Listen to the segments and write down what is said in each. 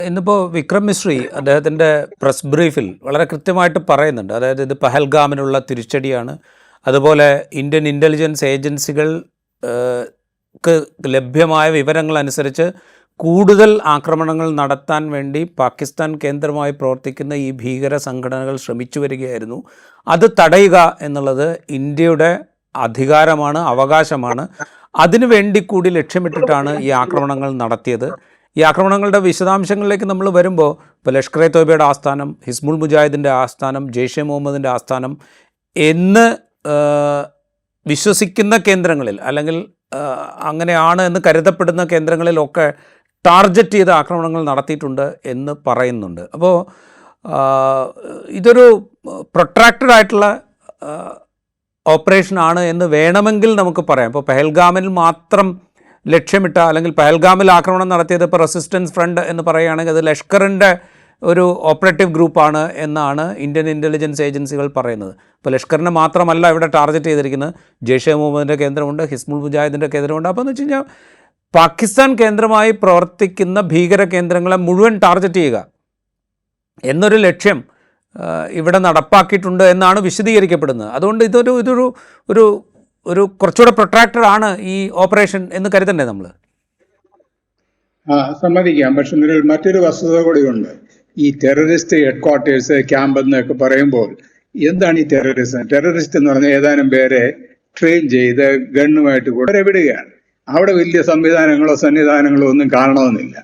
ഇന്നിപ്പോൾ വിക്രം മിശ്രി അദ്ദേഹത്തിൻ്റെ പ്രസ് ബ്രീഫിൽ വളരെ കൃത്യമായിട്ട് പറയുന്നുണ്ട്. അതായത് ഇത് പഹൽഗാമിനുള്ള തിരിച്ചടിയാണ്. അതുപോലെ ഇന്ത്യൻ ഇൻ്റലിജൻസ് ഏജൻസികൾക്ക് ലഭ്യമായ വിവരങ്ങളനുസരിച്ച് കൂടുതൽ ആക്രമണങ്ങൾ നടത്താൻ വേണ്ടി പാകിസ്ഥാൻ കേന്ദ്രമായി പ്രവർത്തിക്കുന്ന ഈ ഭീകര സംഘടനകൾ ശ്രമിച്ചു വരികയായിരുന്നു. അത് തടയുക എന്നുള്ളത് ഇന്ത്യയുടെ അധികാരമാണ്, അവകാശമാണ്. അതിനുവേണ്ടി കൂടി ലക്ഷ്യമിട്ടിട്ടാണ് ഈ ആക്രമണങ്ങൾ നടത്തിയത്. ഈ ആക്രമണങ്ങളുടെ വിശദാംശങ്ങളിലേക്ക് നമ്മൾ വരുമ്പോൾ ഇപ്പോൾ ലഷ്കർ എ തോയ്ബയുടെ ആസ്ഥാനം, ഹിസ്ബുൾ മുജാഹിദിൻ്റെ ആസ്ഥാനം, ജെയ്ഷെ മുഹമ്മദിൻ്റെ ആസ്ഥാനം എന്ന് വിശ്വസിക്കുന്ന കേന്ദ്രങ്ങളിൽ, അല്ലെങ്കിൽ അങ്ങനെയാണ് എന്ന് കരുതപ്പെടുന്ന കേന്ദ്രങ്ങളിലൊക്കെ ടാർഗറ്റ് ചെയ്ത ആക്രമണങ്ങൾ നടത്തിയിട്ടുണ്ട് എന്ന് പറയുന്നുണ്ട്. അപ്പോൾ ഇതൊരു പ്രൊട്രാക്റ്റഡ് ആയിട്ടുള്ള ഓപ്പറേഷനാണ് എന്ന് വേണമെങ്കിൽ നമുക്ക് പറയാം. ഇപ്പോൾ പെഹൽഗാമിൽ മാത്രം ലക്ഷ്യമിട്ട, അല്ലെങ്കിൽ പെഹൽഗാമിൽ ആക്രമണം നടത്തിയത് ഇപ്പോൾ റെസിസ്റ്റൻസ് ഫ്രണ്ട് എന്ന് പറയുകയാണെങ്കിൽ അത് ലഷ്കറിൻ്റെ ഒരു ഓപ്പറേറ്റീവ് ഗ്രൂപ്പാണ് എന്നാണ് ഇന്ത്യൻ ഇൻ്റലിജൻസ് ഏജൻസികൾ പറയുന്നത്. ഇപ്പോൾ ലഷ്കറിനെ മാത്രമല്ല ഇവിടെ ടാർഗറ്റ് ചെയ്തിരിക്കുന്നത്, ജെയ്ഷെ മുഹമ്മദിൻ്റെ കേന്ദ്രമുണ്ട്, ഹിസ്ബുൾ മുജാഹിദിൻ്റെ കേന്ദ്രമുണ്ട്. അപ്പോൾ എന്ന് വെച്ച് കഴിഞ്ഞാൽ പാകിസ്ഥാൻ കേന്ദ്രമായി പ്രവർത്തിക്കുന്ന ഭീകര കേന്ദ്രങ്ങളെ മുഴുവൻ ടാർഗറ്റ് ചെയ്യുക എന്നൊരു ലക്ഷ്യം ഇവിടെ നടപ്പാക്കിയിട്ടുണ്ട് എന്നാണ് വിശദീകരിക്കപ്പെടുന്നത്. അതുകൊണ്ട് ഇതൊരു ഇതൊരു ഒരു ഒരു കുറച്ചുകൂടെ പ്രൊട്രാക്റ്റഡ് ആണ് ഈ ഓപ്പറേഷൻ എന്ന് കരുതണ്ടേ നമ്മൾ? സമ്മതിക്കാം. പക്ഷെ ഇതിൽ മറ്റൊരു വസ്തുത കൂടിയുണ്ട്. ഈ ടെററിസ്റ്റ് ഹെഡ്ക്വാർട്ടേഴ്സ്, ക്യാമ്പ് എന്നൊക്കെ പറയുമ്പോൾ എന്താണ് ഈ ടെററിസം? ടെററിസ്റ്റ് എന്ന് പറഞ്ഞാൽ ഏതാനും പേരെ ട്രെയിൻ ചെയ്ത് ഗണ്ണുമായിട്ട് കൂടെ വിടുകയാണ്. അവിടെ വലിയ സംവിധാനങ്ങളോ സന്നിധാനങ്ങളോ ഒന്നും കാണണമെന്നില്ല.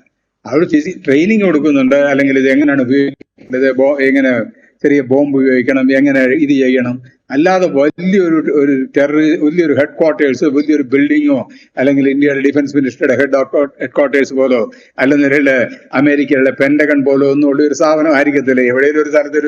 അവിടെ ട്രെയിനിങ് കൊടുക്കുന്നുണ്ട്. അല്ലെങ്കിൽ ഇത് എങ്ങനെയാണ് ഉപയോഗിക്കേണ്ടത്, എങ്ങനെ ചെറിയ ബോംബ് ഉപയോഗിക്കണം, എങ്ങനെ ഇത് ചെയ്യണം. അല്ലാതെ വലിയൊരു ഹെഡ്ക്വാർട്ടേഴ്സ്, വലിയൊരു ബിൽഡിങ്ങോ, അല്ലെങ്കിൽ ഇന്ത്യയുടെ ഡിഫൻസ് മിനിസ്റ്ററുടെ ഹെഡ്ക്വാർട്ടേഴ്സ് പോലോ, അല്ലെങ്കിൽ അമേരിക്കയുടെ പെന്റഗൺ പോലോ ഒന്നും ഉള്ള ഒരു സ്ഥാപനം ആയിരിക്കത്തില്ല. എവിടെയെങ്കിലും ഒരു സ്ഥലത്ത്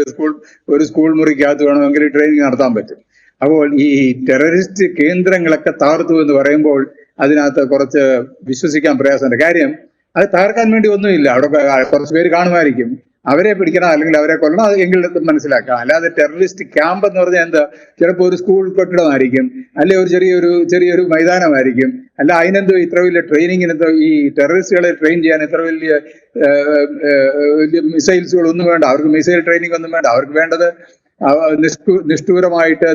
ഒരു സ്കൂൾ മുറിക്കകത്ത് വേണമെങ്കിൽ ട്രെയിനിങ് നടത്താൻ പറ്റും. അപ്പോൾ ഈ ടെററിസ്റ്റ് കേന്ദ്രങ്ങളൊക്കെ തകർത്തു എന്ന് പറയുമ്പോൾ അതിനകത്ത് കുറച്ച് വിശ്വസിക്കാൻ പ്രയാസമുണ്ട്. കാര്യം അത് തകർക്കാൻ വേണ്ടി ഒന്നുമില്ല. അവിടെ കുറച്ച് പേര് കാണുമായിരിക്കും. അവരെ പിടിക്കണം അല്ലെങ്കിൽ അവരെ കൊല്ലണം, അത് എങ്കിൽ മനസ്സിലാക്കാം. അല്ലാതെ ടെററിസ്റ്റ് ക്യാമ്പ് എന്ന് പറഞ്ഞാൽ എന്താ? ചിലപ്പോൾ ഒരു സ്കൂൾ കെട്ടിടമായിരിക്കും, അല്ലെ ഒരു ചെറിയൊരു മൈതാനമായിരിക്കും. അല്ല അതിനെന്തോ ഇത്ര വലിയ ട്രെയിനിങ്ങിനെന്തോ ഈ ടെററിസ്റ്റുകളെ ട്രെയിൻ ചെയ്യാൻ ഇത്ര വലിയ മിസൈൽസുകളൊന്നും വേണ്ട. അവർക്ക് മിസൈൽ ട്രെയിനിങ് ഒന്നും വേണ്ട. അവർക്ക് വേണ്ടത് നിഷ്ഠൂരമായിട്ട്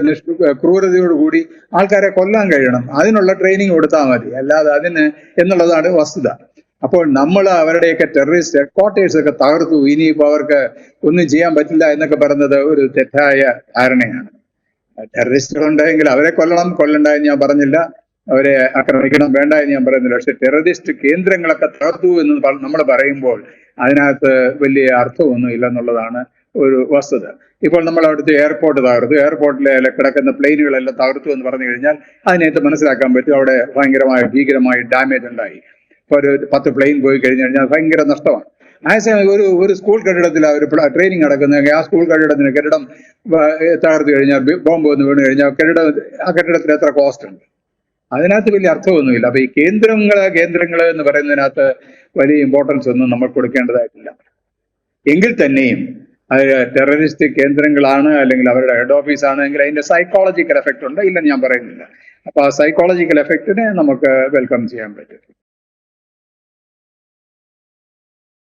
ക്രൂരതയോടുകൂടി ആൾക്കാരെ കൊല്ലാൻ കഴിയണം. അതിനുള്ള ട്രെയിനിങ് കൊടുത്താൽ മതി. അല്ലാതെ എന്നുള്ളതാണ് വസ്തുത. അപ്പോൾ നമ്മൾ അവരുടെയൊക്കെ ടെററിസ്റ്റ് ഹെഡ്ക്വാർട്ടേഴ്സ് ഒക്കെ തകർത്തു, ഇനിയിപ്പോൾ അവർക്ക് ഒന്നും ചെയ്യാൻ പറ്റില്ല എന്നൊക്കെ പറയുന്നത് ഒരു തെറ്റായ ധാരണയാണ്. ടെററിസ്റ്റുകൾ ഉണ്ടെങ്കിൽ അവരെ കൊല്ലണ്ട എന്ന് ഞാൻ പറഞ്ഞില്ല, അവരെ ആക്രമിക്കണം വേണ്ട എന്ന് ഞാൻ പറയുന്നില്ല. പക്ഷെ ടെററിസ്റ്റ് കേന്ദ്രങ്ങളൊക്കെ തകർത്തു എന്ന് നമ്മൾ പറയുമ്പോൾ അതിനകത്ത് വലിയ അർത്ഥമൊന്നും ഇല്ല എന്നുള്ളതാണ് ഒരു വസ്തുത. ഇപ്പോൾ നമ്മൾ അവിടുത്തെ എയർപോർട്ട് തകർത്തു, എയർപോർട്ടിലെ കിടക്കുന്ന പ്ലെയിനുകളെല്ലാം തകർത്തു എന്ന് പറഞ്ഞു കഴിഞ്ഞാൽ അതിനകത്ത് മനസ്സിലാക്കാൻ പറ്റും അവിടെ ഭീകരമായ ഡാമേജ് ഉണ്ടായി. ഇപ്പോൾ ഒരു 10 പ്ലെയിൻ പോയി കഴിഞ്ഞാൽ ഭയങ്കര നഷ്ടമാണ്. അതേസമയം ഒരു സ്കൂൾ കെട്ടിടത്തിൽ ഒരു ട്രെയിനിങ് നടക്കുന്ന ആ സ്കൂൾ കെട്ടിടം തകർത്തു കഴിഞ്ഞാൽ, ബോംബ് വന്ന് വീണ് കഴിഞ്ഞാൽ ആ കെട്ടിടത്തിന് എത്ര കോസ്റ്റ് ഉണ്ട്? അതിനകത്ത് വലിയ അർത്ഥമൊന്നുമില്ല. അപ്പൊ ഈ കേന്ദ്രങ്ങൾ എന്ന് പറയുന്നതിനകത്ത് വലിയ ഇമ്പോർട്ടൻസ് ഒന്നും നമ്മൾ കൊടുക്കേണ്ടതായിട്ടില്ല. എങ്കിൽ തന്നെയും അത് ടെററിസ്റ്റ് കേന്ദ്രങ്ങളാണ്, അല്ലെങ്കിൽ അവരുടെ ഹെഡ് ഓഫീസ് ആണ് എങ്കിൽ അതിന്റെ സൈക്കോളജിക്കൽ എഫക്റ്റ് ഉണ്ട്, ഇല്ലെന്ന് ഞാൻ പറയുന്നില്ല. അപ്പൊ ആ സൈക്കോളജിക്കൽ എഫക്റ്റിനെ നമുക്ക് വെൽക്കം ചെയ്യാൻ പറ്റും.